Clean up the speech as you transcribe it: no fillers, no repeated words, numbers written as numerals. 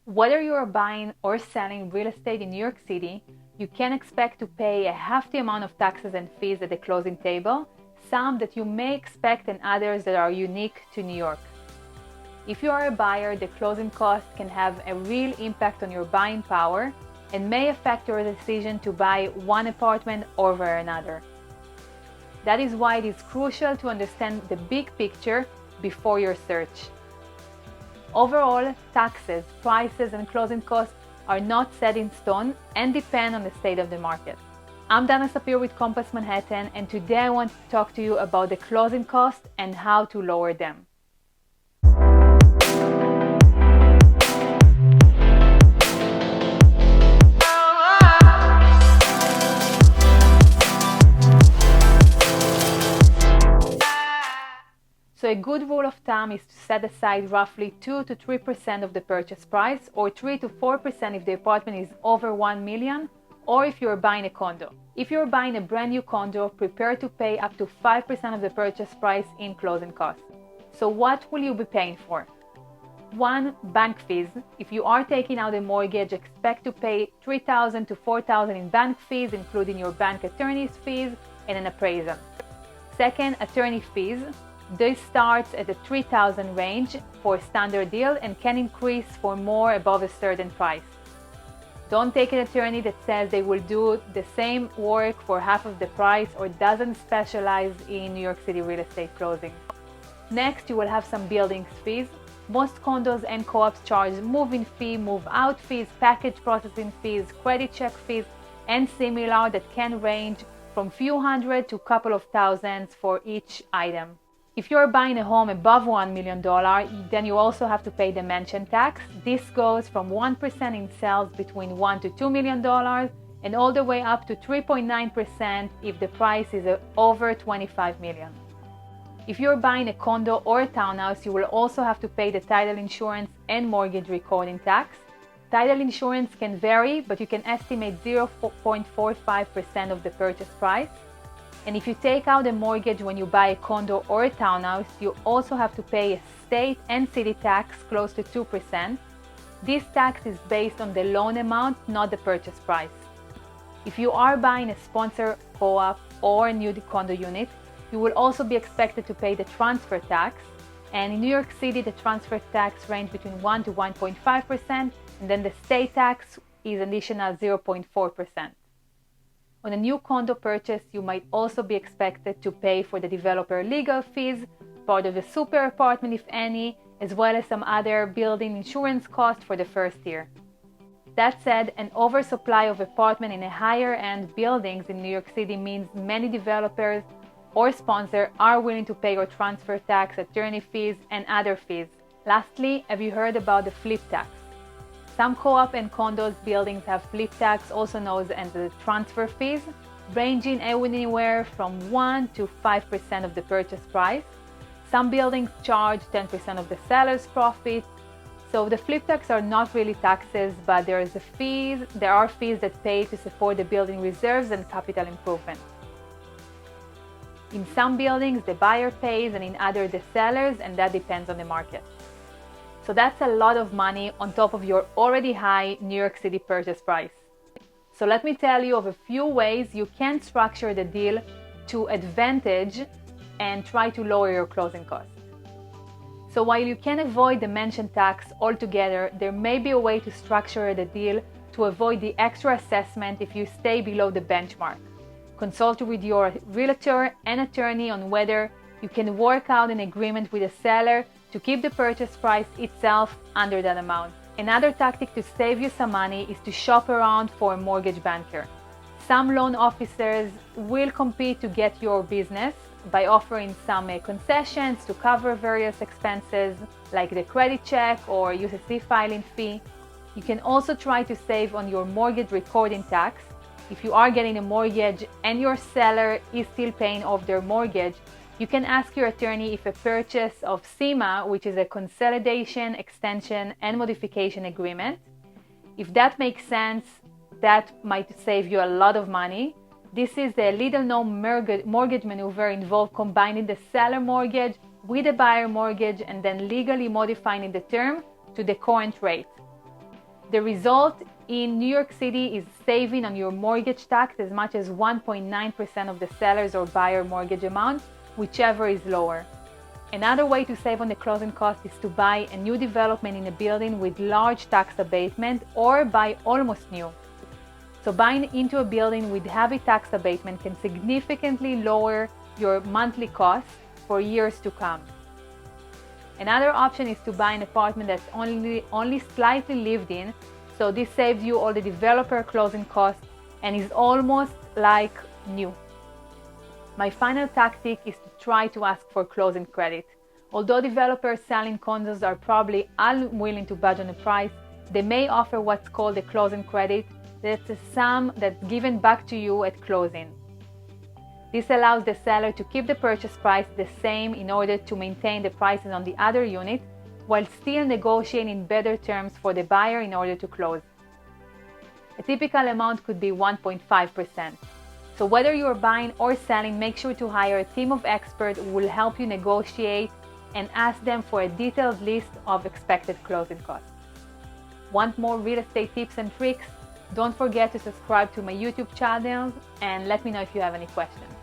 Whether you are buying or selling real estate in New York City, you can expect to pay a hefty amount of taxes and fees at the closing table, some that you may expect and others that are unique to New York. If you are a buyer, the closing costs can have a real impact on your buying power and may affect your decision to buy one apartment over another. That is why it is crucial to understand the big picture before your search. Overall, taxes, prices, and closing costs are not set in stone and depend on the state of the market. I'm Dana Sapir with Compass Manhattan, and today I want to talk to you about the closing costs and how to lower them. So a good rule of thumb is to set aside roughly 2 to 3% of the purchase price, or 3 to 4% if the apartment is over 1 million, or if you're buying a condo. If you're buying a brand new condo, prepare to pay up to 5% of the purchase price in closing costs. So what will you be paying for? 1. Bank fees. If you are taking out a mortgage, expect to pay $3,000 to $4,000 in bank fees, including your bank attorney's fees and an appraisal. 2. Attorney fees. This starts at the $3,000 range for a standard deal and can increase for more above a certain price. Don't take an attorney that says they will do the same work for half of the price or doesn't specialize in New York City real estate closing. Next, you will have some buildings fees. Most condos and co-ops charge move-in fee, move-out fees, package processing fees, credit check fees, and similar that can range from few hundred to a couple of thousands for each item. If you're buying a home above $1 million, then you also have to pay the mansion tax. This goes from 1% in sales between $1 to $2 million and all the way up to 3.9% if the price is over $25 million. If you're buying a condo or a townhouse, you will also have to pay the title insurance and mortgage recording tax. Title insurance can vary, but you can estimate 0.45% of the purchase price. And if you take out a mortgage when you buy a condo or a townhouse, you also have to pay a state and city tax close to 2%. This tax is based on the loan amount, not the purchase price. If you are buying a sponsor co-op or a new condo unit, you will also be expected to pay the transfer tax. And in New York City, the transfer tax ranges between 1 to 1.5%, and then the state tax is additional 0.4%. On a new condo purchase, you might also be expected to pay for the developer legal fees, part of the super apartment if any, as well as some other building insurance costs for the first year. That said, an oversupply of apartment in a higher-end buildings in New York City means many developers or sponsors are willing to pay your transfer tax, attorney fees, and other fees. Lastly, have you heard about the flip tax? Some co-op and condos buildings have flip tax, also known as the transfer fees, ranging anywhere from 1 to 5% of the purchase price. Some buildings charge 10% of the seller's profit. So the flip tax are not really taxes, but there are fees that pay to support the building reserves and capital improvement. In some buildings, the buyer pays, and in others, the sellers, and that depends on the market. So that's a lot of money on top of your already high New York City purchase price. So let me tell you of a few ways you can structure the deal to advantage and try to lower your closing costs. So while you can avoid the mentioned tax altogether, there may be a way to structure the deal to avoid the extra assessment if you stay below the benchmark. Consult with your realtor and attorney on whether you can work out an agreement with the seller to keep the purchase price itself under that amount. Another tactic to save you some money is to shop around for a mortgage banker. Some loan officers will compete to get your business by offering some concessions to cover various expenses like the credit check or UCC filing fee. You can also try to save on your mortgage recording tax. If you are getting a mortgage and your seller is still paying off their mortgage, you can ask your attorney if a purchase of CEMA, which is a consolidation, extension, and modification agreement. If that makes sense, that might save you a lot of money. This is the little-known mortgage maneuver involved combining the seller mortgage with the buyer mortgage and then legally modifying the term to the current rate. The result in New York City is saving on your mortgage tax as much as 1.9% of the seller's or buyer mortgage amount, whichever is lower. Another way to save on the closing cost is to buy a new development in a building with large tax abatement or buy almost new. So buying into a building with heavy tax abatement can significantly lower your monthly costs for years to come. Another option is to buy an apartment that's only slightly lived in, so this saves you all the developer closing costs and is almost like new. My final tactic is to try to ask for closing credit. Although developers selling condos are probably unwilling to budge on the price, they may offer what's called a closing credit. That's a sum that's given back to you at closing. This allows the seller to keep the purchase price the same in order to maintain the prices on the other unit, while still negotiating better terms for the buyer in order to close. A typical amount could be 1.5%. So whether you're buying or selling, make sure to hire a team of experts who will help you negotiate and ask them for a detailed list of expected closing costs. Want more real estate tips and tricks? Don't forget to subscribe to my YouTube channel and let me know if you have any questions.